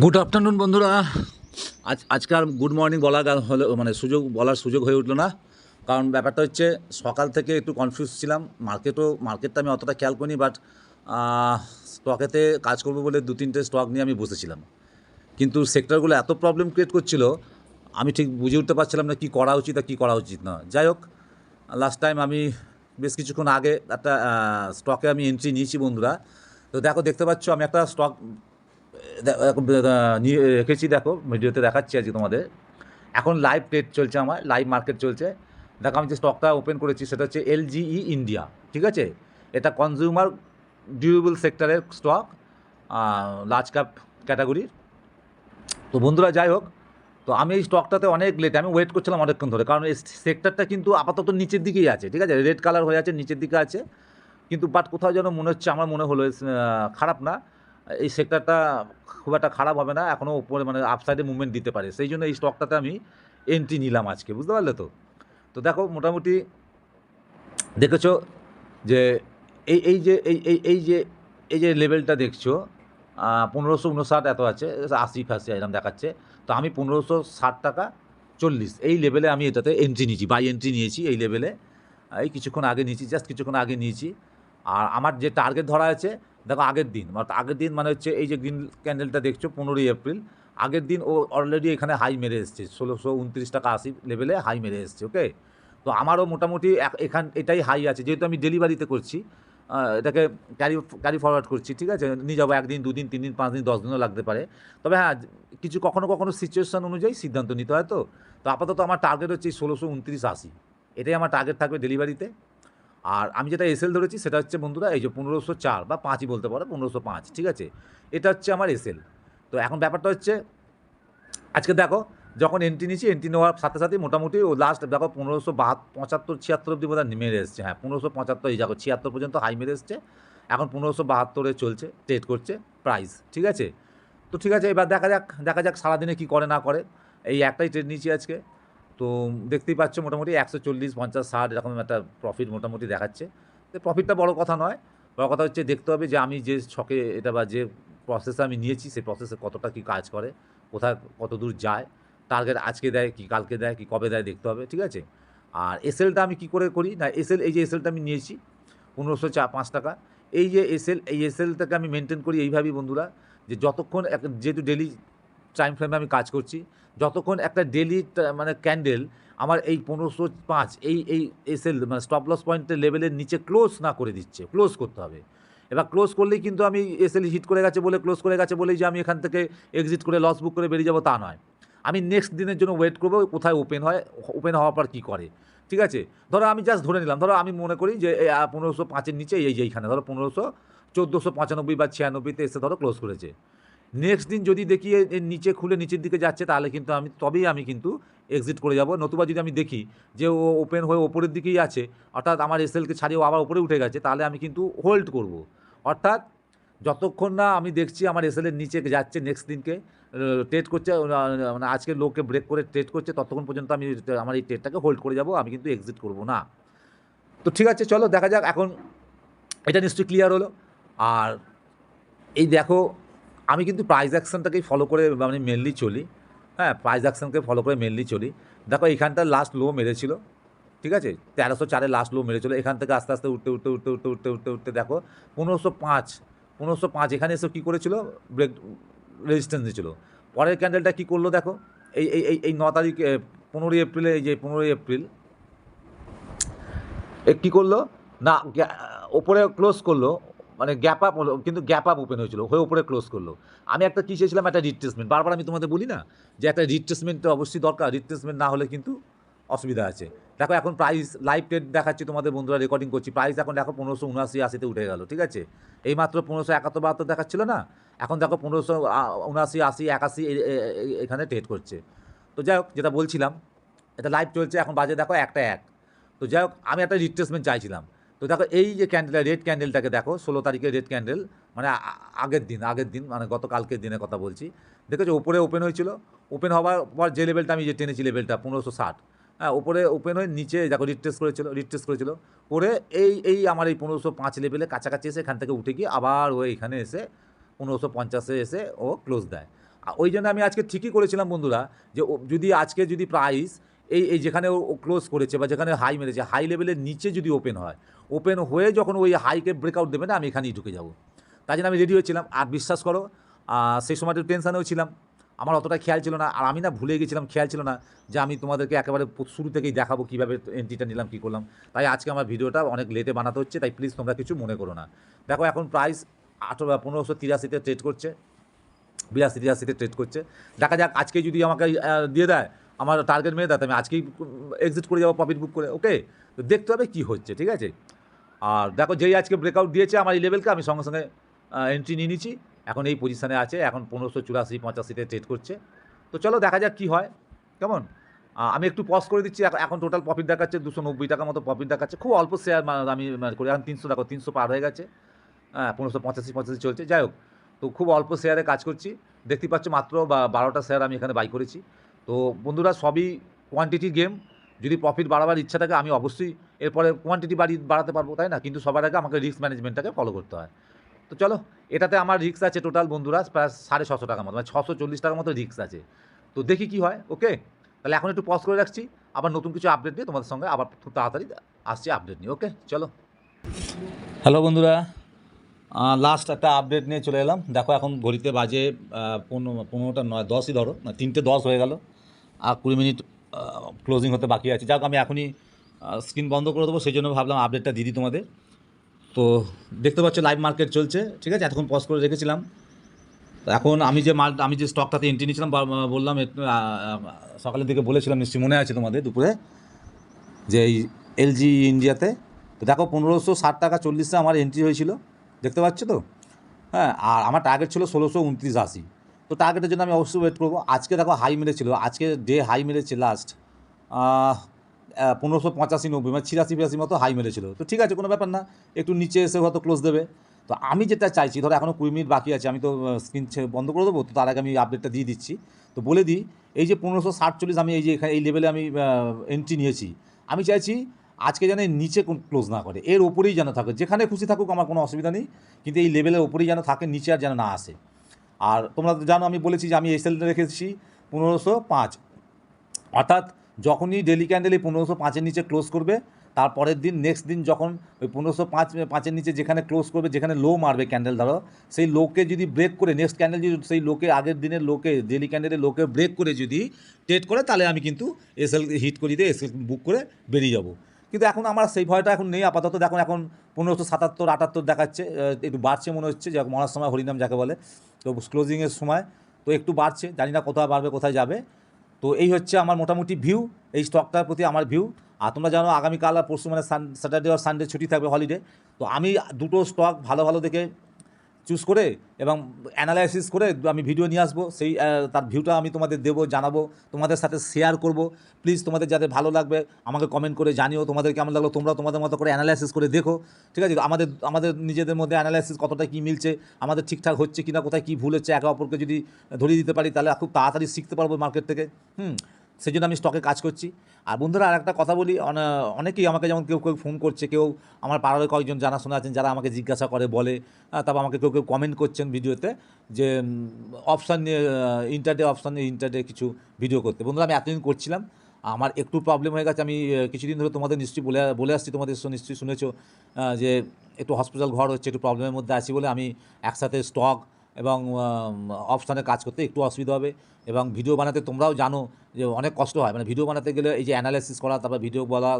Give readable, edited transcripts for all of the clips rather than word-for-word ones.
Good afternoon বন্ধুরা। আজকে আর good morning হলো মানে বলার সুযোগ হয়ে উঠলো না, কারণ ব্যাপারটা হচ্ছে সকাল থেকে একটু কনফিউজ ছিলাম। মার্কেটটা আমি অতটা খেয়াল করিনি, বাট স্টকেতে কাজ করবো বলে দু তিনটে স্টক নিয়ে আমি বসেছিলাম, কিন্তু সেক্টরগুলো এত প্রবলেম ক্রিয়েট করছিল, আমি ঠিক বুঝে উঠতে পারছিলাম না কী করা উচিত আর কী করা উচিত না। যাই হোক, লাস্ট টাইম আমি বেশ কিছুক্ষণ আগে একটা স্টকে আমি এন্ট্রি নিয়েছি বন্ধুরা। তো দেখতে পাচ্ছ আমি একটা স্টক নিয়ে রেখেছি, দেখো ভিডিওতে দেখাচ্ছি আজকে তোমাদের। এখন লাইভ ট্রেড চলছে, আমার লাইভ মার্কেট চলছে। দেখো আমি যে স্টকটা ওপেন করেছি সেটা হচ্ছে এলজিই ইন্ডিয়া, ঠিক আছে। এটা কনজিউমার ডিউরেবল সেক্টরের স্টক, লার্জ ক্যাপ ক্যাটাগরির। তো বন্ধুরা যাই হোক, তো আমি এই স্টকটাতে অনেক লেট আমি ওয়েট করছিলাম অনেকক্ষণ ধরে, কারণ এই সেক্টরটা কিন্তু আপাতত নিচের দিকেই আছে, ঠিক আছে, রেড কালার হয়ে আছে, নিচের দিকে আছে। কিন্তু বাট কোথাও যেন মনে হচ্ছে, আমার মনে হলো খারাপ না, এই সেক্টরটা খুব একটা খারাপ হবে না, এখনও উপরে মানে আপসাইডে মুভমেন্ট দিতে পারে, সেই জন্য এই স্টকটাতে আমি এন্ট্রি নিলাম আজকে, বুঝতে পারলে তো। তো দেখো মোটামুটি দেখেছো যে এই যে লেভেলটা দেখছো, 1559 এত আছে, 80 এরকম দেখাচ্ছে। তো আমি 1560 টাকা 40 এই লেভেলে আমি এটাতে এন্ট্রি নিয়েছি, বাই এন্ট্রি নিয়েছি এই লেভেলে। এই কিছুক্ষণ আগে নিয়েছি, জাস্ট কিছুক্ষণ আগে নিয়েছি। আর আমার যে টার্গেট ধরা আছে, দেখো আগের দিন মানে হচ্ছে এই যে গ্রিন ক্যান্ডেলটা দেখছো 15 এপ্রিল, আগের দিন ও অলরেডি এখানে হাই মেরে এসছে, 1629 টাকা 80 লেভেলে হাই মেরে এসছে, ওকে। তো আমারও মোটামুটি এটাই হাই আছে, যেহেতু আমি ডেলিভারিতে করছি, এটাকে ক্যারি ফরওয়ার্ড করছি, ঠিক আছে। নিয়ে যাবো 1 দিন 2 দিন 3 দিন 5 দিন 10 দিনও লাগতে পারে। তবে হ্যাঁ, কিছু কখনো সিচুয়েশান অনুযায়ী সিদ্ধান্ত নিতে হয়। তো আপাতত আমার টার্গেট হচ্ছে 1629 80, এটাই আমার টার্গেট থাকবে ডেলিভারিতে। আর আমি যেটা এসএল ধরেছি সেটা হচ্ছে বন্ধুরা এই যে 1504 বা 5ই বলতে পারো, 1505, ঠিক আছে। এটা হচ্ছে আমার এসএল। তো এখন ব্যাপারটা হচ্ছে, আজকে দেখো যখন এন্ট্রি নিচ্ছি, এন্ট্রি নেওয়ার সাথে সাথেই মোটামুটি ও লাস্ট দেখো 1575 অব্দি বোধহয় মেরে এসছে, হ্যাঁ 1575, এই দেখো 76 পর্যন্ত হাই মেরে এসছে। এখন 1572 চলছে, ট্রেড করছে প্রাইস, ঠিক আছে। তো ঠিক আছে, এবার দেখা যাক সারাদিনে কী করে না করে। এই একটাই ট্রেড নিচ্ছি আজকে। তো দেখতেই পাচ্ছ মোটামুটি 140 50 60 এরকম একটা প্রফিট মোটামুটি দেখাচ্ছে। তো প্রফিটটা বড় কথা নয়, বড় কথা হচ্ছে দেখতে হবে যে আমি যে ছকে এটা বা যে প্রসেসে আমি নিয়েছি সেই প্রসেসে কতটা কী কাজ করে, কোথায় কত দূর যায়, টার্গেট আজকে দেয় কি কালকে দেয় কি কবে দেয় দেখতে হবে, ঠিক আছে। আর এসএলটা আমি কী করে করি না, এই যে এসএলটা আমি নিয়েছি 1505 টাকা, এই এসএলটাকে আমি মেনটেন করি এইভাবেই বন্ধুরা, যে যতক্ষণ যেহেতু ডেলি টাইম ফ্রেমে আমি কাজ করছি, যতক্ষণ একটা ডেলি মানে ক্যান্ডেল আমার এই 1505 এই এসএল মানে স্টপ লস পয়েন্টের লেভেলের নিচে ক্লোজ না করে দিচ্ছে, ক্লোজ করতে হবে। এবার ক্লোজ করলেই কিন্তু আমি এসএল হিট করে গেছে বলে, ক্লোজ করে গেছে বলেই যে আমি এখান থেকে এক্সিট করে লস বুক করে বেরিয়ে যাবো তা নয়। আমি নেক্সট দিনের জন্য ওয়েট করবো কোথায় ওপেন হয়, ওপেন হওয়ার পর কী করে, ঠিক আছে। ধরো আমি জাস্ট ধরে নিলাম, ধরো আমি মনে করি যে 1505-এর নিচে এইখানে ধরো 1495 বা 96-তে এসে ধরো ক্লোজ করেছে। নেক্সট দিন যদি দেখি এর নিচে খুলে নিচের দিকে যাচ্ছে, তাহলে কিন্তু তবেই আমি কিন্তু এক্সিট করে যাব। নতুবা যদি আমি দেখি যে ও ওপেন হয়ে ওপরের দিকেই আছে, অর্থাৎ আমার এসএলকে ছাড়িয়ে ও আবার ওপরে উঠে গেছে, তাহলে আমি কিন্তু হোল্ড করব। অর্থাৎ যতক্ষণ না আমি দেখছি আমার এসএলের নিচে যাচ্ছে, নেক্সট দিনকে ট্রেড করছে, মানে আজকে লোকে ব্রেক করে ট্রেড করছে, ততক্ষণ পর্যন্ত আমি আমার এই ট্রেডটাকে হোল্ড করে যাব, আমি কিন্তু এক্সিট করব না। তো ঠিক আছে, চলো দেখা যাক। এখন এটা নিশ্চয়ই ক্লিয়ার হলো। আর এই দেখো, আমি কিন্তু প্রাইস অ্যাকশনটাকেই ফলো করে মানে মেনলি চলি, হ্যাঁ প্রাইস অ্যাকশনকে ফলো করে মেনলি চলি। দেখো এইখানটার লাস্ট লো মেরেছিল, ঠিক আছে, 1304-এ লাস্ট লো মেরেছিল। এখান থেকে আস্তে আস্তে উঠতে দেখো 1505 এখানে এসে কী করেছিল, ব্রেক রেজিস্ট্যান্স দিয়েছিল। পরের ক্যান্ডেলটা কী করলো দেখো, এই 9 তারিখ 15 এপ্রিলে, এই যে 15 এপ্রিল কী করলো না, ওপরে ক্লোজ করলো, মানে গ্যাপ আপ হলো, কিন্তু গ্যাপ আপ ওপেন হয়েছিল, হয়ে ওপরে ক্লোজ করলো। আমি একটা কী চেয়েছিলাম, একটা রিট্রেসমেন্ট। বারবার আমি তোমাদের বলি না যে একটা রিট্রেসমেন্ট অবশ্যই দরকার, রিট্রেসমেন্ট না হলে কিন্তু অসুবিধা আছে। দেখো এখন প্রাইস লাইভ ট্রেড দেখাচ্ছি তোমাদের বন্ধুরা, রেকর্ডিং করছি, প্রাইস এখন দেখো 1579-80-তে উঠে গেল, ঠিক আছে। এই মাত্র 1571-72 দেখাচ্ছিল না, এখন দেখো 1579-80-81 এখানে ট্রেড করছে। তো যাই হোক, যেটা বলছিলাম, এটা লাইভ চলছে, এখন বাজে দেখো 1টা 1। তো যাই হোক, আমি একটা রিট্রেসমেন্ট চাইছিলাম। তো দেখো এই যে ক্যান্ডেলটা, রেড ক্যান্ডেলটাকে দেখো, 16 তারিখের রেড ক্যান্ডেল, মানে আগের দিন মানে গতকালকের দিনের কথা বলছি। দেখেছো ওপরে ওপেন হয়েছিল, ওপেন হওয়ার পর যে লেভেলটা আমি যে টেনেছি, লেভেলটা 1560, হ্যাঁ ওপরে ওপেন হয়ে নিচে দেখো রিট্রেস করেছিল করে এই আমার এই 1505 লেভেলে কাছাকাছি এসে এখান থেকে উঠে গিয়ে আবার ও এখানে এসে 1550-এ এসে ও ক্লোজ দেয়। ওই জন্য আমি আজকে ঠিকই করেছিলাম বন্ধুরা, যে যদি আজকে যদি প্রাইস এই যেখানে ও ক্লোজ করেছে বা যেখানে হাই মেরেছে, হাই লেভেলের নিচে যদি ওপেন হয়, ওপেন হয়ে যখন ওই হাইকে ব্রেকআউট দেবে না, আমি এখানেই ঢুকে যাব। তাই জন্য আমি রেডি হয়েছিলাম। আর বিশ্বাস করো, সেই সময় একটু টেনশানেও ছিলাম, আমার অতটা খেয়াল ছিল না। আর আমি না ভুলে গেছিলাম, খেয়াল ছিল না যে আমি তোমাদেরকে একেবারে শুরু থেকেই দেখাবো কীভাবে এন্ট্রিটা নিলাম, কী করলাম। তাই আজকে আমার ভিডিওটা অনেক লেটে বানাতে হচ্ছে, তাই প্লিজ তোমরা কিছু মনে করো না। দেখো এখন প্রাইস 1583-তে ট্রেড করছে, 82-83-তে ট্রেড করছে। দেখা যাক আজকে যদি আমাকে দিয়ে দেয়, আমার টার্গেট মেরে দেয়, আমি আজকেই এক্সিট করে যাবো প্রফিট বুক করে। ওকে, তো দেখতে হবে কী হচ্ছে, ঠিক আছে। আর দেখো, যেই আজকে ব্রেকআউট দিয়েছে আমার এই লেভেলকে, আমি সঙ্গে সঙ্গে এন্ট্রি নিয়ে নিচ্ছি। এখন এই পজিশানে আছে, এখন 1584-85-তে ট্রেড করছে। তো চলো দেখা যাক কী হয়, কেমন। আমি একটু পজ করে দিচ্ছি। এখন টোটাল প্রফিট দেখাচ্ছে 290 টাকা মতো প্রফিট দেখাচ্ছে। খুব অল্প শেয়ার আমি করি। এখন 300, দেখো 300 পার হয়ে গেছে। 1585 চলছে। যাই হোক, তো খুব অল্প শেয়ারে কাজ করছি। দেখতেই পাচ্ছ মাত্র 12টা শেয়ার আমি এখানে বাই করেছি। তো বন্ধুরা, সবই কোয়ান্টিটির গেম। যদি প্রফিট বাড়াবার ইচ্ছা থাকে, আমি অবশ্যই এরপরে কোয়ান্টিটি বাড়াতে পারবো, তাই না? কিন্তু সবার আগে আমাকে রিস্ক ম্যানেজমেন্টটাকে ফলো করতে হয়। তো চলো, এটাতে আমার রিস্ক আছে টোটাল বন্ধুরা প্রায় 650 টাকার মতো, মানে 640 টাকার মতো রিস্ক আছে। তো দেখি কী হয়। ওকে, তাহলে এখন একটু পজ করে রাখছি। আবার নতুন কিছু আপডেট নিয়ে তোমাদের সঙ্গে আবার খুব তাড়াতাড়ি আসছি আপডেট নিয়ে। ওকে, চলো। হ্যালো বন্ধুরা, লাস্ট একটা আপডেট নিয়ে চলে এলাম। দেখো এখন ঘড়িতে বাজে 15টা নয়, 10ই ধরো, না 3টে 10 হয়ে গেল। আর 20 মিনিট ক্লোজিং হতে বাকি আছে। যাক, আমি এখনই স্ক্রিন বন্ধ করে দেবো, সেই জন্য ভাবলাম আপডেটটা দিয়ে দিই তোমাদের। তো দেখতে পাচ্ছ লাইভ মার্কেট চলছে, ঠিক আছে। এতক্ষণ পজ করে রেখেছিলাম। তো এখন আমি যে স্টকটাতে এন্ট্রি নিয়েছিলাম, বললাম সকালের দিকে বলেছিলাম, নিশ্চয়ই মনে আছে তোমাদের, দুপুরে, যে এই এলজি ইন্ডিয়াতে। তো দেখো 1560.40 আমার এন্ট্রি হয়েছিল, দেখতে পাচ্ছ তো। হ্যাঁ, আর আমার টার্গেট ছিল 1629.80। তো টার্গেটের জন্য আমি অবশ্যই ওয়েট করবো। আজকে দেখো হাই মেরেছিল, আজকে ডে হাই মেরেছে লাস্ট 1585-90, মানে 86-82 মতো হাই মেরেছিল। তো ঠিক আছে, কোনো ব্যাপার না, একটু নিচে এসে হয়তো ক্লোজ দেবে। তো আমি যেটা চাইছি, ধরো এখনও 20 মিনিট বাকি আছে, আমি তো স্ক্রিন বন্ধ করে দেবো। তো তার আগে আমি আপডেটটা দিয়ে দিচ্ছি। তো বলে দিই, এই যে 1560-40 আমি এই যে এখানে এই লেভেলে আমি এন্ট্রি নিয়েছি, আমি চাইছি আজকে যেন নিচে ক্লোজ না করে, এর ওপরেই যেন থাকে। যেখানে খুশি থাকুক, আমার কোনো অসুবিধা নেই, কিন্তু এই লেভেলের ওপরেই যেন থাকে, নিচে আর যেন না আসে। আর তোমরা জানো আমি বলেছি যে আমি এসএল রেখেছি 1505, অর্থাৎ যখনই ডেলি ক্যান্ডেল এই 1505-এর নিচে ক্লোজ করবে, তারপরের দিন নেক্সট দিন যখন ওই 1505-এর নিচে যেখানে ক্লোজ করবে, যেখানে লো মারবে ক্যান্ডেল, ধরো সেই লোকে যদি ব্রেক করে নেক্সট ক্যান্ডেল যদি সেই লোকে আগের দিনের লোকে ডেলি ক্যান্ডেলের লোকে ব্রেক করে যদি ট্রেড করে, তাহলে আমি কিন্তু এসএল হিট করে দিয়ে এসএল বুক করে বেরিয়ে যাব। কিন্তু এখন আমার সেই ভয়টা এখন নেই আপাতত। দেখো এখন 1577-78 দেখাচ্ছে, একটু বাড়ছে মনে হচ্ছে, যে মরার সময় হরিনাম যাকে বলে। তো ক্লোজিংয়ের সময় তো একটু বাড়ছে, জানি না কোথায় বাড়বে কোথায় যাবে। তো এই হচ্ছে আমার মোটামুটি ভিউ, এই স্টকটার প্রতি আমার ভিউ। আর তোমরা জানো আগামীকাল আর পরশু মানে স্যাটারডে আর সানডে ছুটি থাকবে, হলিডে। তো আমি দুটো স্টক ভালো ভালো দেখে চুজ করে এবং অ্যানালাইসিস করে আমি ভিডিও নিয়ে আসবো। সেই তার ভিউটা আমি তোমাদের দেবো, জানাবো, তোমাদের সাথে শেয়ার করব। প্লিজ তোমাদের যাদের ভালো লাগবে আমাকে কমেন্ট করে জানিও তোমাদের কেমন লাগলো। তোমরা তোমাদের মতো করে অ্যানালাইসিস করে দেখো, ঠিক আছে। আমাদের নিজেদের মধ্যে অ্যানালাইসিস কতটা কী মিলছে, আমাদের ঠিকঠাক হচ্ছে কিনা, কোথায় কী ভুল হচ্ছে, একে অপরকে যদি ধরিয়ে দিতে পারি, তাহলে খুব তাড়াতাড়ি শিখতে পারবো মার্কেট থেকে। সেই জন্য আমি স্টকে কাজ করছি। আর বন্ধুরা, আর একটা কথা বলি, অনেকেই আমাকে, যেমন কেউ কেউ ফোন করছে, কেউ আমার পাড়ার কয়েকজন জানাশোনা আছেন যারা আমাকে জিজ্ঞাসা করে, বলে, তারপর আমাকে কেউ কেউ কমেন্ট করছেন ভিডিওতে, যে অপশান নিয়ে ইন্টারডে অপশান নিয়ে ইন্টারডে কিছু ভিডিও করতে। বন্ধুরা, আমি এতদিন করছিলাম, আমার একটু প্রবলেম হয়ে গেছে। আমি কিছুদিন ধরে তোমাদের নিশ্চয়ই বলে আসছি, তোমাদের নিশ্চয়ই শুনেছো, যে একটু হসপিটাল ঘর হচ্ছে, একটু প্রবলেমের মধ্যে আছি বলে আমি একসাথে স্টক এবং অপশানে কাজ করতে একটু অসুবিধা হবে। এবং ভিডিও বানাতে তোমরাও জানো যে অনেক কষ্ট হয়, মানে ভিডিও বানাতে গেলে এই যে অ্যানালাইসিস করা, তারপর ভিডিও বলা,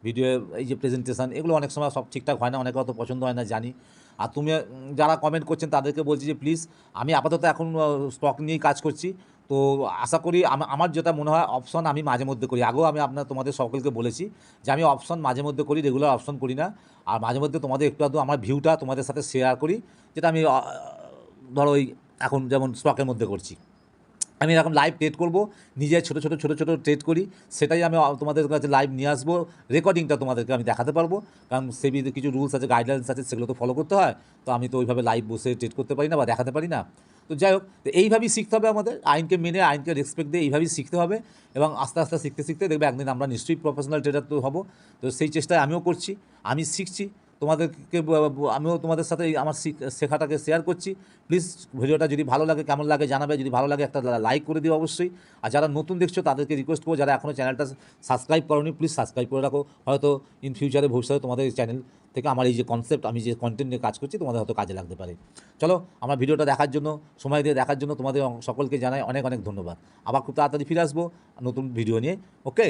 ভিডিও এই যে প্রেজেন্টেশন, এগুলো অনেক সময় সব ঠিকঠাক হয় না, অনেকে অত পছন্দ হয় না, জানি। আর তুমি যারা কমেন্ট করছেন তাদেরকে বলছি যে প্লিজ, আমি আপাতত এখন স্টক নিয়েই কাজ করছি। তো আশা করি আমার যেটা মনে হয়, অপশন আমি মাঝে মধ্যে করি। আগেও আমি তোমাদের সকলকে বলেছি যে আমি অপশন মাঝে মধ্যে করি, রেগুলার অপশন করি না। আর মাঝে মধ্যে তোমাদের একটু আধটু আমার ভিউটা তোমাদের সাথে শেয়ার করি, যেটা আমি ধরো ওই এখন যেমন স্টকের মধ্যে করছি। আমি এখন লাইভ ট্রেড করব, নিজে ছোটো ছোটো ট্রেড করি, সেটাই আমি তোমাদের কাছে লাইভ নিয়ে আসবো। রেকর্ডিংটা তোমাদেরকে আমি দেখাতে পারবো, কারণ সেবিতে কিছু রুলস আছে, গাইডলাইন্স আছে, সেগুলো তো ফলো করতে হয়। তো আমি তো ওইভাবে লাইভ বসে ট্রেড করতে পারি না বা দেখাতে পারি না। তো যাই হোক, তো এইভাবেই শিখতে হবে আমাদের, আইনকে মেনে, আইনকে রেসপেক্ট দিয়ে এইভাবেই শিখতে হবে। এবং আস্তে আস্তে শিখতে শিখতে দেখবে একদিন আমরা নিশ্চয়ই প্রফেশনাল ট্রেডার তো হবো। তো সেই চেষ্টায় আমিও করছি, আমি শিখছি। তোমাদেরকে আমিও তোমাদের সাথে এই আমার শেখাটাকে শেয়ার করছি। প্লিজ ভিডিওটা যদি ভালো লাগে, কেমন লাগে জানাবে, যদি ভালো লাগে একটা লাইক করে দিও অবশ্যই। আর যারা নতুন দেখছো তাদেরকে রিকোয়েস্ট করবো, যারা এখনও চ্যানেলটা সাবস্ক্রাইব করোনি প্লিজ সাবস্ক্রাইব করে রাখো। হয়তো ইন ফিউচারে ভবিষ্যতে তোমাদের এই চ্যানেল থেকে আমার এই যে কনসেপ্ট, আমি যে কন্টেন্ট নিয়ে কাজ করছি, তোমাদের হয়তো কাজে লাগতে পারে। চলো, আমার ভিডিওটা দেখার জন্য, সময় দিয়ে দেখার জন্য তোমাদের সকলকে জানাই অনেক অনেক ধন্যবাদ। আবার খুব তাড়াতাড়ি ফিরে আসবো নতুন ভিডিও নিয়ে। ওকে।